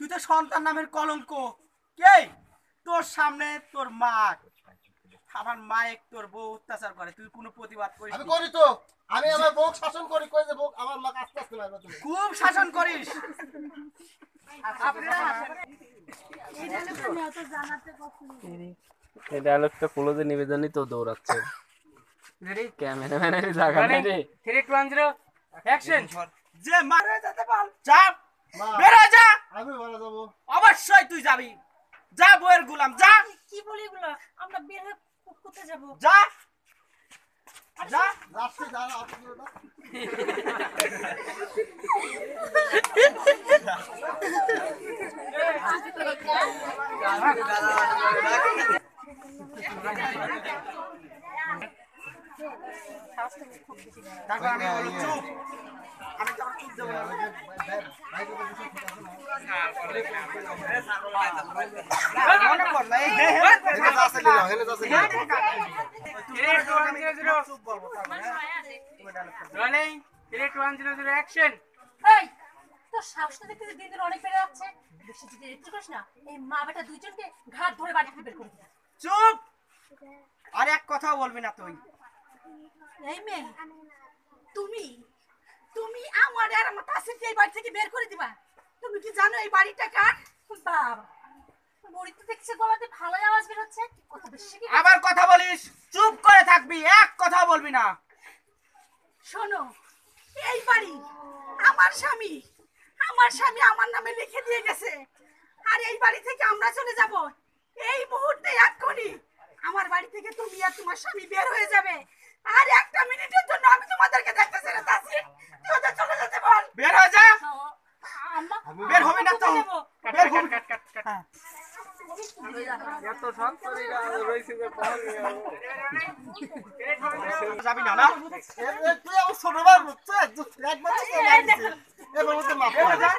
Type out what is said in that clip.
তুই তো সন্তান নামের কলঙ্ক। কে তোর সামনে তোর মা, আমার মায়ে তোর বউ অত্যাচার করে, তুই কোনো প্রতিবাদ করিস? আমি করি তো, আমি আমার বউ শাসন করি, কই যে বউ আমার মা আস্তে আস্তে মারবে তুমি। খুব শাসন করিস। এই ডায়লগটা ক্লোজে নিবেদনই তো দৌড়াচ্ছে। রেডি, ক্যামেরাম্যানের জায়গা নেই রে। 3 2 1 0 অ্যাকশন। যে মারা যেতে পার, যা বের হয়ে যা। আমি মারা যাবো। অবশ্যই তুই যাবি, যা বউয়ের গোলাম, যা। কি বলি এগুলো? আমরা বের হয়ে কোথায় যাব? যা যা। রাস্তায় যারা আপনি ওটা তারপর আমি বললাম চুপ, আমি তো চুপ দেবো না। মনে পড়লো, এই হে হে হেলে যাচ্ছে নিলাম, হেলে যাচ্ছে নিলাম। 3 2 1 0 চুপ বলবো তারপরে, হ্যাঁ? Rolling 3 2 1 0 0 action. এই তোর সাহসটা দেখতে দিন দিন অনেক বেড়ে যাচ্ছে। বেশি যদি একটু করিস না, এই মা বেটা দুইজনকে ঘাট ধরে বাড়ি থেকে বের করে দিবি। চুপ, আর এক কথাও বলবি না তুই। এই মেয়ে, তুমি তুমি আমার আর আমার তাসিরকে এই বাড়ি থেকে বের করে দিবা? তুমি কি জানো এই বাড়িটা কার? বাবা, বড়িতে দেখছে গলাতে ভালো আওয়াজ বের হচ্ছে, কত বেশি কি? আবার কথা বলিস, চুপ করে থাকবি, এক কথাও বলবি না। শোনো, এই বাড়ি আমার স্বামী আমার নামে লিখে দিয়ে গেছে। আর এই বাড়ি থেকে আমরা চলে যাব এই মুহূর্তে, এক্ষুনি আমার বাড়ি থেকে তুমি আর তোমার স্বামী বের হয়ে যাবে। আর একটা মিনিটের জন্য আমি তোমাদেরকে দেখতেছি না তাসির, তুই ওদের চলে যেতে বল। বের হয়ে যা। আম্মা, বের হবি না তো, বের হবি। কাট কাট কাট। হ্যাঁ। এত শখ করি না রইছি যে পাহাড়ে যাবি না না? তুই আমার ছোট ভাই বুঝছো, একবার তো চলে আসছিস। এবার মতো মাফ বের করে হয়ে দে। যা।